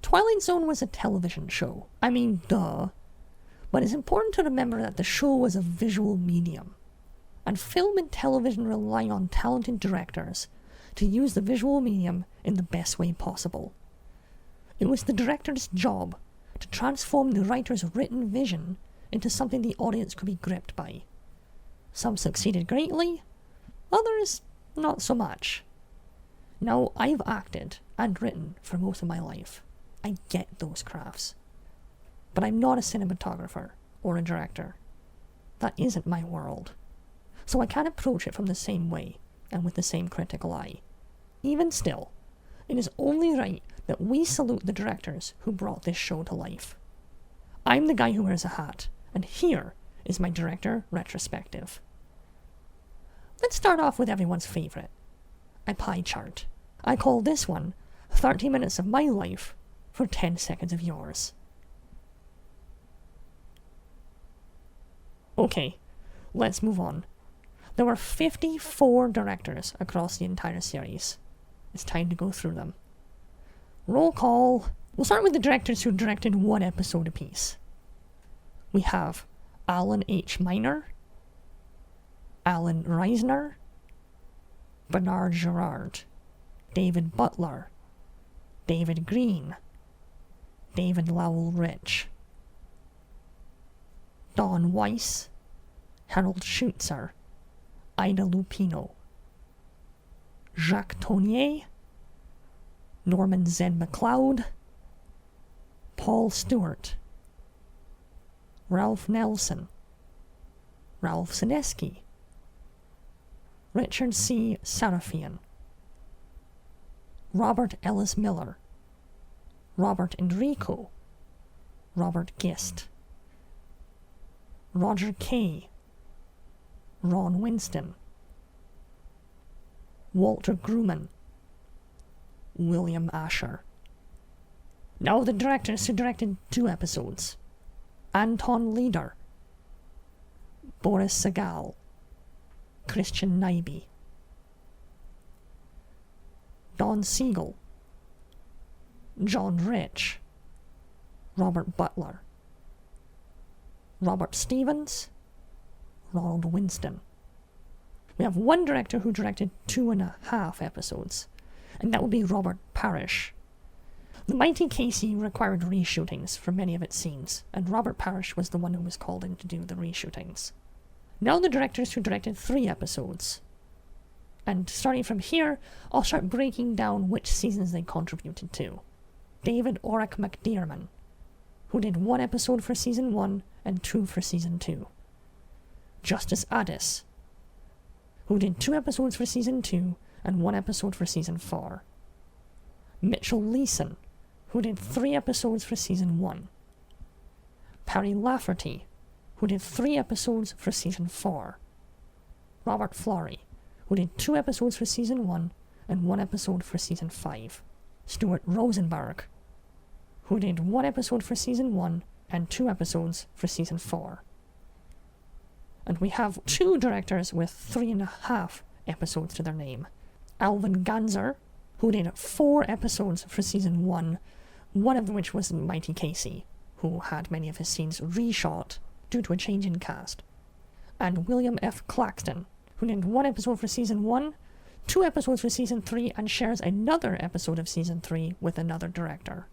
Twilight Zone was a television show. I mean, duh. But it's important to remember that the show was a visual medium. And film and television rely on talented directors to use the visual medium in the best way possible. It was the director's job to transform the writer's written vision into something the audience could be gripped by. Some succeeded greatly, others not so much. Now, I've acted and written for most of my life. I get those crafts. But I'm not a cinematographer or a director. That isn't my world. So I can't approach it from the same way and with the same critical eye. Even still, it is only right that we salute the directors who brought this show to life. I'm the guy who wears a hat, and here is my director retrospective. Let's start off with everyone's favourite, a pie chart. I call this one 30 minutes of my life for 10 seconds of yours. Okay, let's move on. There were 54 directors across the entire series. It's time to go through them. Roll call. We'll start with the directors who directed one episode apiece. We have Alan H. Miner, Alan Reisner, Bernard Gerard, David Butler, David Green, David Lowell Rich, Don Weiss, Harold Schutzer, Ida Lupino, Jacques Tournier, Norman Z. MacLeod, Paul Stewart, Ralph Nelson, Ralph Sineski, Richard C. Sarafian, Robert Ellis Miller, Robert Enrico, Robert Gist, Roger Kay, Ron Winston, Walter Grumman, William Asher. Now the directors who directed 2 episodes. Anton Leder, Boris Sagal, Christian Nyby, Don Siegel, John Rich, Robert Butler, Robert Stevens, Ronald Winston. We have one director who directed 2.5 episodes, and that would be Robert Parrish. The Mighty Casey required reshootings for many of its scenes, and Robert Parrish was the one who was called in to do the reshootings. Now the directors who directed 3 episodes. And starting from here, I'll start breaking down which seasons they contributed to. David Orrick McDearman, who did 1 episode for season 1 and 2 for season 2. Justice Addis, who did 2 episodes for season 2 and 1 episode for season 4. Mitchell Leeson, who did 3 episodes for season 1. Perry Lafferty, who did 3 episodes for season 4. Robert Flory, who did 2 episodes for season 1 and 1 episode for season 5. Stuart Rosenberg, who did 1 episode for season 1 and 2 episodes for season 4. And we have 2 directors with 3.5 episodes to their name. Alvin Ganzer, who did 4 episodes for season 1, one of which was Mighty Casey, who had many of his scenes reshot due to a change in cast. And William F. Claxton, who did 1 episode for season 1, 2 episodes for season 3, and shares another episode of season 3 with another director.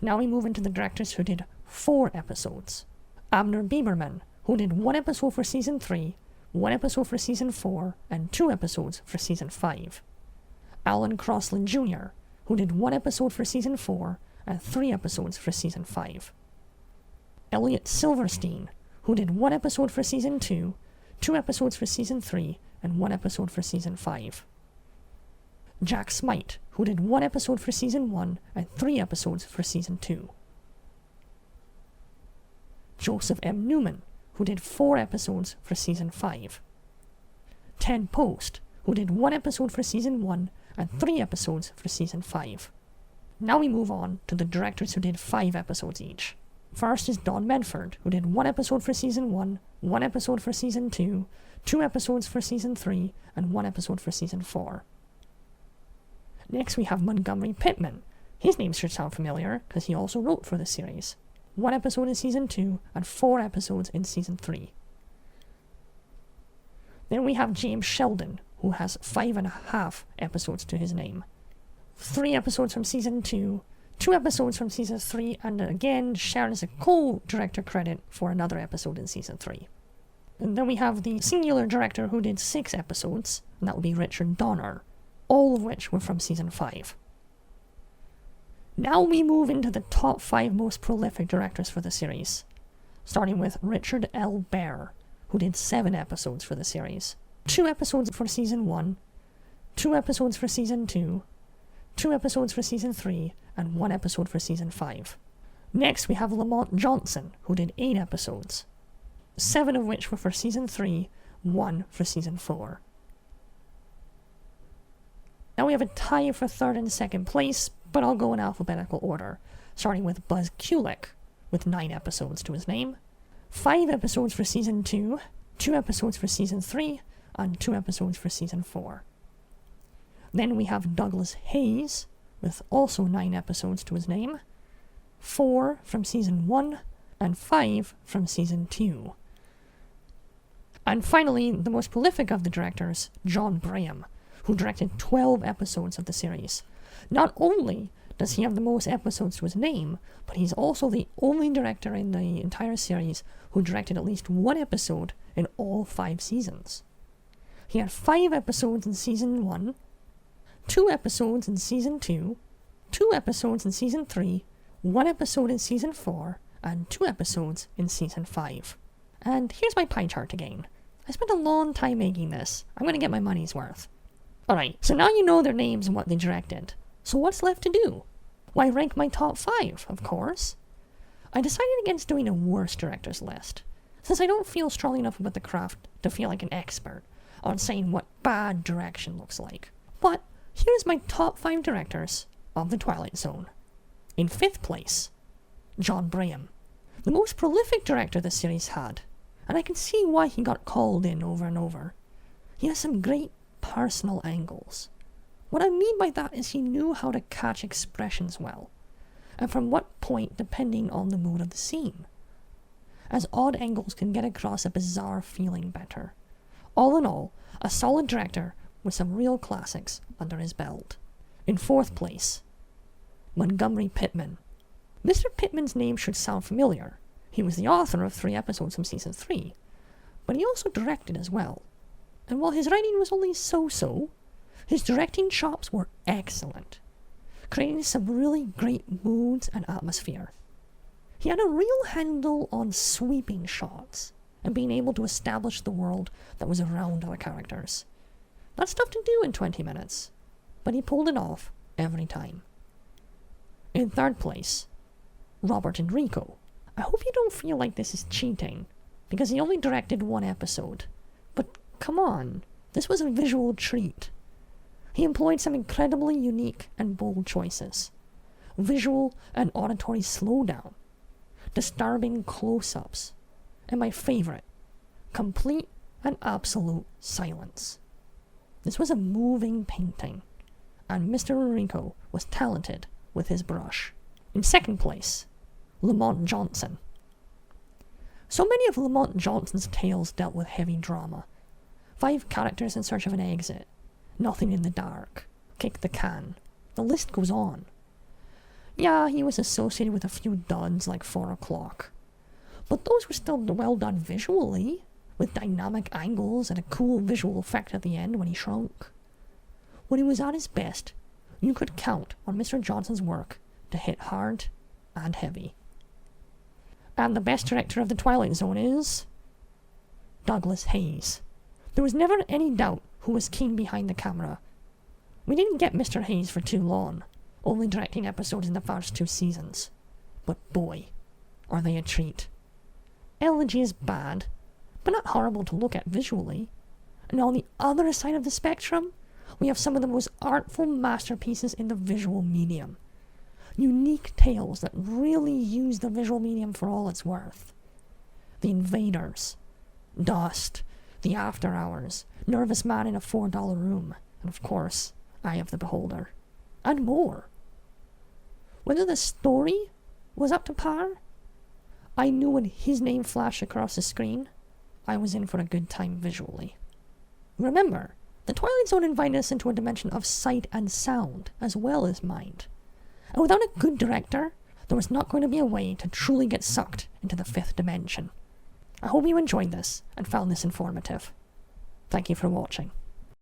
Now we move into the directors who did 4 episodes. Abner Bieberman, who did 1 episode for season 3, 1 episode for season 4, and 2 episodes for season 5. Alan Crosland Jr., who did 1 episode for season 4 and 3 episodes for season 5. Elliot Silverstein, who did 1 episode for season 2, 2 episodes for season 3, and 1 episode for season 5. Jack Smite, who did 1 episode for season 1 and 3 episodes for season 2. Joseph M. Newman, who did 4 episodes for season 5. Ted Post, who did 1 episode for season 1 and 3 episodes for season 5. Now we move on to the directors who did 5 episodes each. First is Don Medford, who did 1 episode for season 1, 1 episode for season 2, 2 episodes for season 3, and 1 episode for season 4. Next we have Montgomery Pittman. His name should sound familiar, because he also wrote for the series. 1 episode in Season 2, and 4 episodes in Season 3. Then we have James Sheldon, who has 5.5 episodes to his name. 3 episodes from Season 2, 2 episodes from Season 3, and again shares a co-director credit for another episode in Season 3. And then we have the singular director who did 6 episodes, and that would be Richard Donner, all of which were from Season 5. Now we move into the top 5 most prolific directors for the series, starting with Richard L. Bear, who did 7 episodes for the series. 2 episodes for Season 1, 2 episodes for Season 2, 2 episodes for Season 3, and 1 episode for Season 5. Next we have Lamont Johnson, who did 8 episodes, 7 of which were for Season 3, 1 for Season 4. Now we have a tie for 3rd and 2nd place, but I'll go in alphabetical order, starting with Buzz Kulick, with 9 episodes to his name, 5 episodes for Season 2, 2 episodes for Season 3, and 2 episodes for Season 4. Then we have Douglas Hayes, with also 9 episodes to his name, 4 from Season 1, and 5 from Season 2. And finally, the most prolific of the directors, John Graham, who directed 12 episodes of the series. Not only does he have the most episodes to his name, but he's also the only director in the entire series who directed at least 1 episode in all 5 seasons. He had 5 episodes in Season 1, 2 episodes in Season 2, 2 episodes in Season 3, 1 episode in Season 4, and 2 episodes in Season 5. And here's my pie chart again. I spent a long time making this. I'm going to get my money's worth. Alright, so now you know their names and what they directed. So what's left to do? Why, rank my top 5, of course. I decided against doing a worst directors list, since I don't feel strongly enough about the craft to feel like an expert on saying what bad direction looks like. But here's my top 5 directors of The Twilight Zone. In 5th place, John Graham, the most prolific director the series had, and I can see why he got called in over and over. He has some great personal angles. What I mean by that is he knew how to catch expressions well, and from what point depending on the mood of the scene, as odd angles can get across a bizarre feeling better. All in all, a solid director with some real classics under his belt. In 4th place, Montgomery Pittman. Mr. Pittman's name should sound familiar. He was the author of 3 episodes from Season 3, but he also directed as well. And while his writing was only so-so, his directing chops were excellent, creating some really great moods and atmosphere. He had a real handle on sweeping shots and being able to establish the world that was around our characters. That's tough to do in 20 minutes, but he pulled it off every time. In 3rd place, Robert Enrico. I hope you don't feel like this is cheating, because he only directed 1 episode. But come on, this was a visual treat. He employed some incredibly unique and bold choices. Visual and auditory slowdown, disturbing close-ups, and my favourite, complete and absolute silence. This was a moving painting, and Mr. Enrico was talented with his brush. In 2nd place, Lamont Johnson. So many of Lamont Johnson's tales dealt with heavy drama. 5 characters in search of an exit, Nothing in the Dark, Kick the Can. The list goes on. Yeah, he was associated with a few duds like 4 O'Clock, but those were still well done visually, with dynamic angles and a cool visual effect at the end when he shrunk. When he was at his best, you could count on Mr. Johnson's work to hit hard and heavy. And the best director of The Twilight Zone is Douglas Hayes. There was never any doubt who was keen behind the camera. We didn't get Mr. Hayes for too long, only directing episodes in the first 2 seasons. But boy, are they a treat. Elegy is bad, but not horrible to look at visually. And on the other side of the spectrum, we have some of the most artful masterpieces in the visual medium. Unique tales that really use the visual medium for all it's worth. The Invaders, Dust, The After Hours, Nervous Man in a $4 Room, and of course, Eye of the Beholder, and more. Whether the story was up to par, I knew when his name flashed across the screen, I was in for a good time visually. Remember, the Twilight Zone invited us into a dimension of sight and sound, as well as mind. And without a good director, there was not going to be a way to truly get sucked into the fifth dimension. I hope you enjoyed this and found this informative. Thank you for watching.